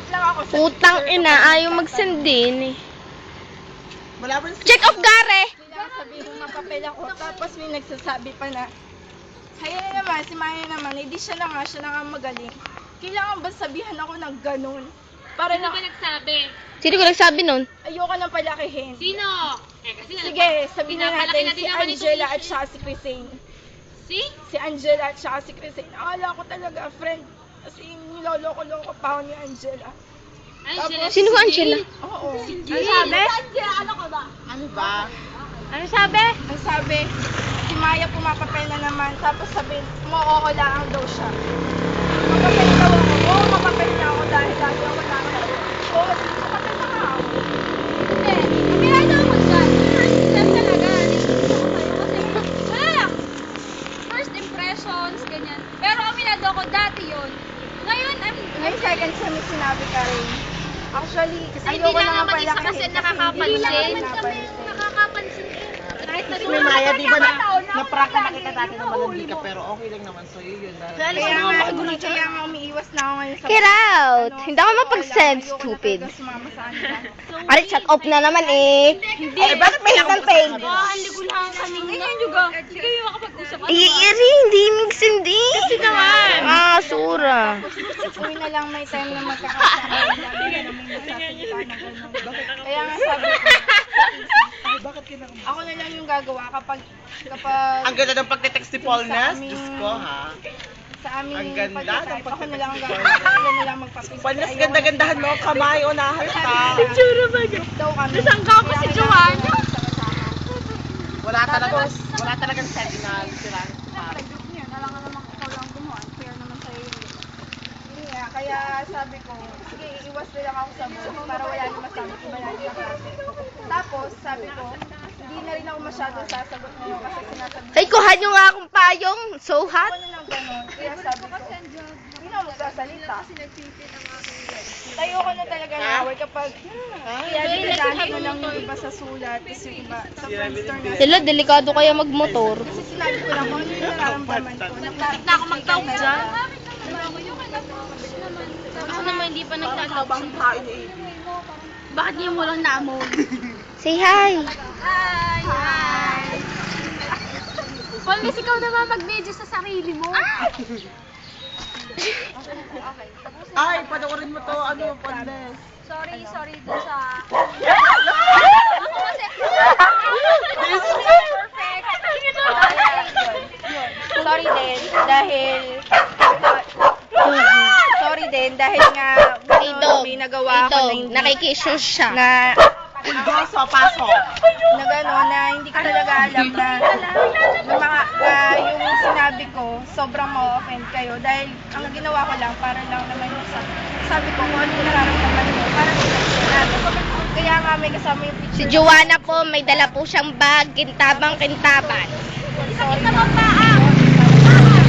lang ako sa Putang ina, ayaw mag-send din eh. Check off, Gare! Kailangan sabihin mapapel ako. Tapos may nagsasabi pa na, kaya na naman, si Maya naman, hindi siya na nga magaling. Kailangan ba sabihan ako ng ganun? Para Sino na, ba nagsabi? Sino ko nagsabi nun? ayoko nang palakihin. Sino? Kasi Sige, sabihin na pinapalaki natin si naman itong Angela at issue. saka si Christine. Si Angela at saka si Christine. Akala ko talaga, friend. Kasi niloloko-loko pa ako ni Angela. Angela. Sino ko, Angela? Oo. Ano sabi? Ano ka ba? Ano ba? Ano sabi? Ang sabi, si Maya pumapapel na naman. Tapos sabi, mo-oolaan daw siya. Mapapel daw ako. Oo, mapapel na ako dahil lagi ako nakakal. Oo, mapapel na nga ako. Hindi. Kapilado ako dyan. First step talaga. First impressions, ganyan. Pero aminado ako dati yun. Ngayon, May second sem may sinabi ka rin. Actually, Kasi hindi ayoko lang na naman isa pala kasi hindi nakakapansin. naman napansin. Nakakapansin eh. Kahit na Si Maya, di ba na-prank ka na kita dati na malandi ka, pero okay lang naman sa'yo yun. Kaya nga umiiwas na ako ngayon sa... Get out! Hindi ako mapag-send, Ayoko na stupid. talaga sumama sa kanila. Aray, check off na naman eh. Ay, bakit may isang page? Haligo lang kami. Ngayon juga. Sige yung makapag-usap. Iiri, hindi mag-send eh. Kasi naman. Ah, sura. Uwi na lang may time na magkakasama. Lagi na namin nagsasalita ng ganun. Kaya nga sabi ko, ako na lang yung gagawa kapag Ang ganda ng pagte-text ni Paul Nas. Diyos ko, ha? sa aming Ang ganda ng pag-type, ako na lang ang pagte-text. gagawa. Sila na lang magpapis. Paul Nas, ganda-gandahan mo. Kamay, unahan ka. Daw kami. Nasangka pa si Joanna. Wala talagang sentinel sila. Kaya sabi ko, sige, iiwas na lang ako sa boss para wala na masabi ko ba lagi ang klase. Tapos, sabi ko, hindi na rin ako masyadong sasagot ngayon kasi sinasabi Ay, kuha nyo nga akong payong. So hot. ko na lang ganun. Kaya sabi ko, hindi na ako magsasalita. Tayo ko na talaga na away kapag, kaya dinadahan mo lang yung iba sa sulat, is yung iba sa Friendster na. Sila, delikado kaya magmotor. Kasi sinabi ko lang kung ano yung nararamdaman ko. Na ako magtawag dyan. Ako naman hindi pa nagtatawag. Bakit niyo mo lang naamon? Say hi. Paul, miss ikaw naman mag-video sa sarili mo. Ay, panoorin mo to. Ano, Paul Nas? Sorry dun sa... Sorry din dahil nga may nagawa ako na hindi nakikisyo siya. na Paso. na gano'n na hindi ko talaga alam na yung mga yung sinabi ko sobrang ma-offend kayo dahil ang ginawa ko lang para lang naman yung sabi ko kung ano yung nararamdaman mo para kaya nga may kasama yung Si picture Joanna po, may dala po siyang bag, kintabang-kintaban.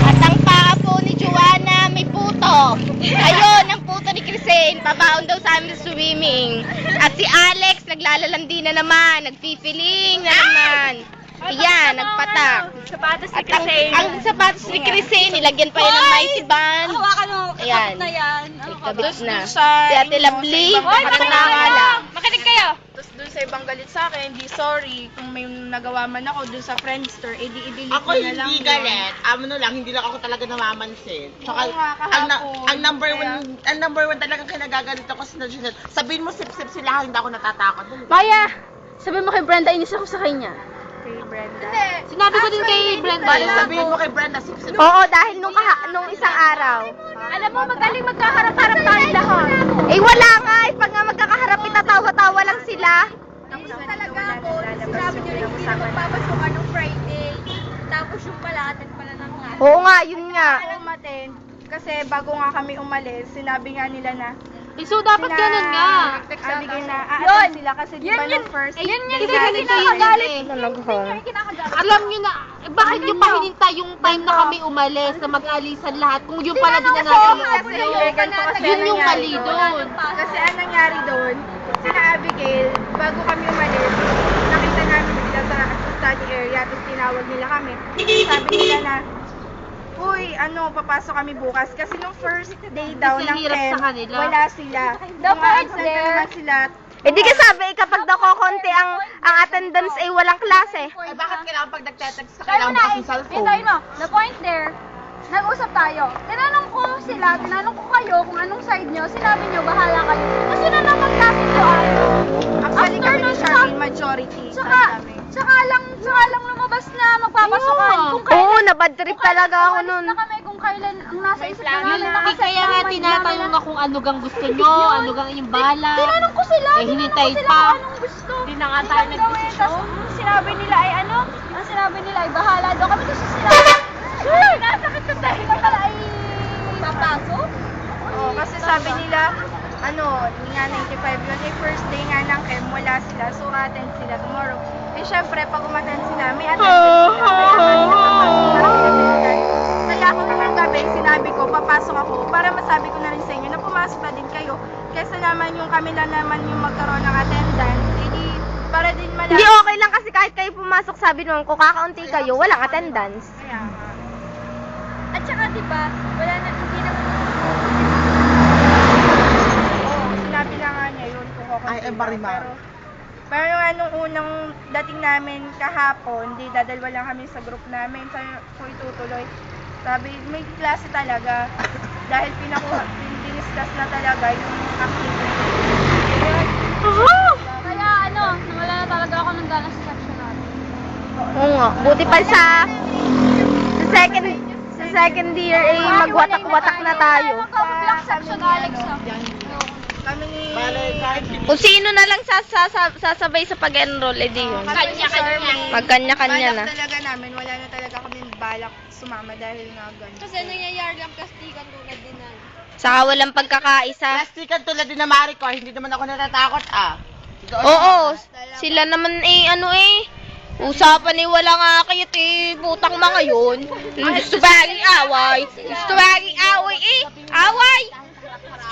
At ang paa po ni Joanna, may puto. Ayun, ang puto ni Christine, pabaon daw sa amin sa swimming. At si Alex, naglalalandi na naman, nagfi-feeling na naman. Ayan, nagpatak. Sapatos ni At ang sapatos ni Christine, nilagyan pa yan ng mighty band. Hawakan mo, Ayan. kakabit na yan. May kabit na. sa Si Ate Lovely, Hoy, nakakala. Makinig kayo. tapos dun sa ibang galit sa akin, di sorry kung may nagawa man ako dun sa Friendster, i-delete Ako mo na lang hindi yun. galit. Ano lang, hindi lang ako talaga namamansin. Tsaka, Oo nga, kahapon. ang number one talagang kinagagalit ako sa National. Sabihin mo, sip-sip sila, hindi ako natatakot. Maya, sabi mo kay Brenda, inis ako sa kanya. Kay Brenda. Sinabi ko din kay Brenda. Sabihin mo kay Brenda, sip-sip. Oo, dahil nung isang araw. Alam mo, magaling magkaharap-harap tayo lahat. Eh wala nga, eh, pag nga magkakaharap, itatawa-tawa lang sila. Tapos talaga ako, sinabi niyo yung hindi na magpapasukan ng Friday. Tapos yung palatan pala ng nga. Oo nga, yun nga. Ako umaten, kasi bago nga kami umalis, sinabi nga nila na So, dapat ganun nga. Abigay na aatin sila kasi di ba nung first Yan day yung natin kinakagalit. Alam Alam nyo na, bakit nyo pa hinintay yung time na kami umalis, na mag-alisan lahat, kung yun pala din na natin yun yung mali doon. Kasi anong nangyari doon, sina Abigail, bago kami umalis, nakita namin sila sa study area, tapos tinawag nila kami. Sabi nila na, uy, papasok kami bukas. Kasi nung first day daw Kasi ng hirap camp, sa kanila. wala sila. Dapat Absent na naman sila. Eh di ka sabi, kapag daw konti ang attendance ay walang klase. Ay, bakit kailangan pag nagte-text ka, kailangan bukas yung cellphone? Hintayin mo, the point there, nag-usap tayo. Tinanong ko sila, tinanong ko kayo kung anong side nyo, sinabi nyo, bahala kayo. Kasi na naman klase ko Actually, kami ni Charmaine, majority. Tsaka lang lumabas na magpapasukan. Kung kailan, Oo, nabad trip talaga ako nun. na kami kung kailan ang nasa isip namin. Kaya nga tinatanong na kung ano gang gusto nyo, ano gang inyong bala. Tinanong ko sila, Eh, hinintay tinanong ko sila pa. kung anong gusto. Hindi na nga tayo nag-desisyon. Ang sinabi nila ay ang sinabi nila ay bahala daw kami. Kasi sinabi, nasakit ko dahil na pala ay papasok. Oo, kasi sabi nila, hindi nga 95 yun. Eh, first day nga ng camp, wala sila. So, attend sila tomorrow. Eh, syempre, pag umattend sila, may attendance sila. Kaya ako naman gabi, sinabi ko, papasok ako para masabi ko na rin sa inyo na pumasok na din kayo. Kesa naman yung kami na naman yung magkaroon ng attendance, edi para din Hindi okay lang kasi kahit kayo pumasok, sabi naman kung kakaunti kayo, walang attendance. Kaya nga. At saka diba, wala na, hindi na Oo, sinabi na nga niya yun kung ako. Ay, Marimar. Pero nga nung unang dating namin kahapon, dadalwa lang kami sa group namin. Sabi ko itutuloy. Sabi, may klase talaga. Dahil diniscuss na talaga yung activity. Kaya nawala na talaga ako ng gana sa section natin. Oo nga, buti pa sa second year ay magwatak-watak na tayo. Mag-block section, Alex. Kami ni... Kung sino na lang sasabay sa pag-enroll, edi yun. Magkanya-kanya na. Balak talaga namin, wala na talaga kami balak sumama dahil nga ganun. Kasi nangyayari ang plastikan tulad din na. Saka walang pagkakaisa. Plastikan tulad din na Marico, hindi naman ako natatakot Oo, sila naman usapan ni wala nga kayat putang mga yun. Gusto ba yung away? Away!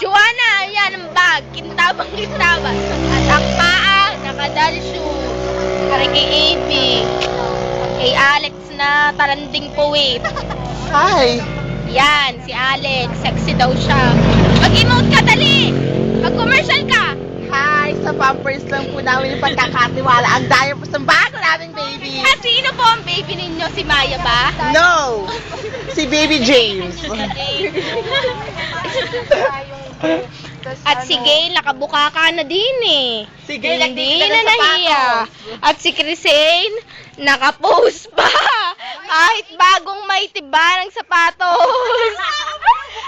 Joanna, yan ang bag. Kintabang-kintabang. At ang paa, nakadal shoes. Para kay AB. Kay Alex na talanding poet. Hi! Yan, si Alex. Sexy daw siya. Mag-emote ka, dali! Mag-commercial ka! Hi! Sa Pampers lang po namin yung pagkakatiwala. Ang diapers ng bago naming baby. Ah, sino po ang baby ninyo? Si Maya ba? No! Si Baby James. At si Gail, nakabuka ka na din eh. Si Gail, Hindi nagtitigil na ng nahiya. sapatos. At si Chrisane, nakapost pa. Kahit bagong may tiba ng sapatos.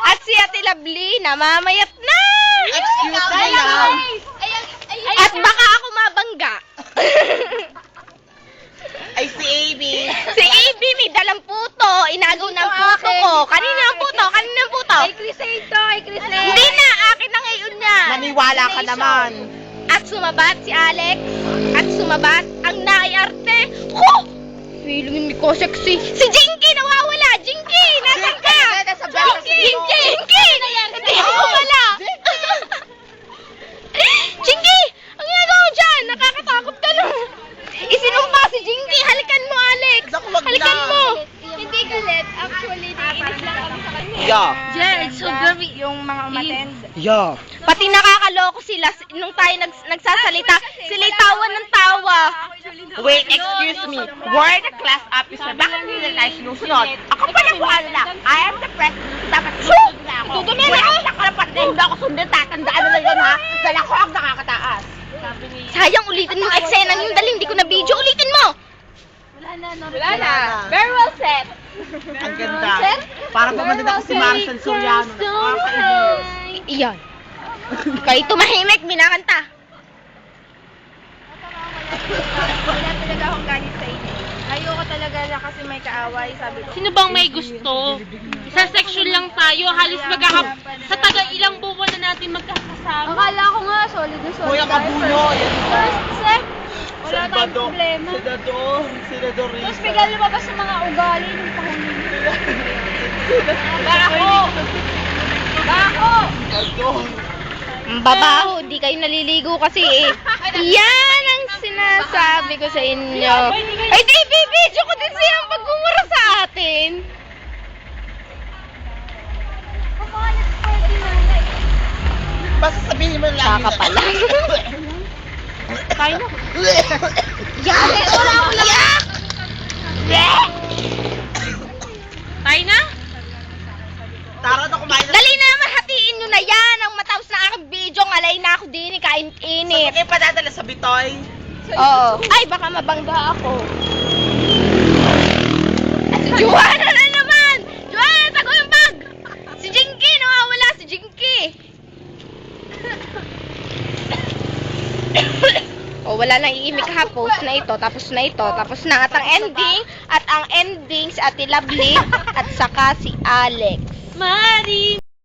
At si Ate Lovely, namamayat na. Excuse me lang. At baka ako mabangga. Ay, si AB. Si AB may dalang puto. Inagaw ng puto ko. Kanina ang puto? Hindi na, akin na ngayon niya. Naniwala ka naman. At sumabat si Alex. At sumabat ang naiarte. Ko! Feeling ko sexy. Si Jinky nawawala. Jinky! Nasaan ka? Nasa back. Jinky! Hindi ako wala. Jinky! Ang ginagawa mo dyan? Nakakatakot ka lang. Isinumpa si Jinky. Halikan mo, Alex. Naku, wag Halikan na. mo. Hindi galit. Actually, naiinis lang kami sa kanya. Yeah. Yeah, it's so very... Yung mga umattend. Yeah. Pati nakakaloko sila nung tayo nagsasalita. Sila'y tawa ng tawa. Wait, excuse me. We're the class officer. Bakit hindi na tayo sinusunod? Ako pa lang wala. I am the president. Dapat susunod na ako. Tutumin ako. Wala ka lang pati. Hindi ako sundin. Tatandaan na lang yun, ha? Dahil ako ang nakakataas. Sayang ulitin mo eksena yung dali. Hindi ko na video. Ulitin mo. Wala na. Very well said. Ang ganda. Para pa man ako si Marcel Soriano. Iyan. Kayo tumahimik. Binakanta. Wala talaga akong galit sa inyo. Ayoko talaga na kasi may kaaway, sabi ko. Sino bang may gusto? Sa section lang tayo, halos sa taga ilang buwan na natin magkakasama. Akala ko nga, solid na solid. Kuya Kabulo. First step, wala tayong problema. Senador Tapos bigla lumabas sa mga ugali ng pahuli. Bako! Babaho. Di kayo naliligo kasi eh. Yan ang sinasabi ko sa inyo. Ay, di, video ko din siyang pagmumura sa atin. Basta sabihin mo lang Saka yun. pala. Kain na. Yak! Wala ko lang. Yak! Tayo na? Tara na kumain na. Dali na naman, hatiin nyo na yan. Ang matapos na aking video, ngalay na ako din, kain-init. Sige, padadala sa Bitoy. Oo. Ay, baka mabangga ako. Si Joanna na naman! Joanna, tago yung bag! Si Jinky, nawawala si Jinky. O, wala nang iimik ha. Post na ito, tapos na ito, tapos na. At ang ending, si Ate Lovely, at saka si Alex. Mari!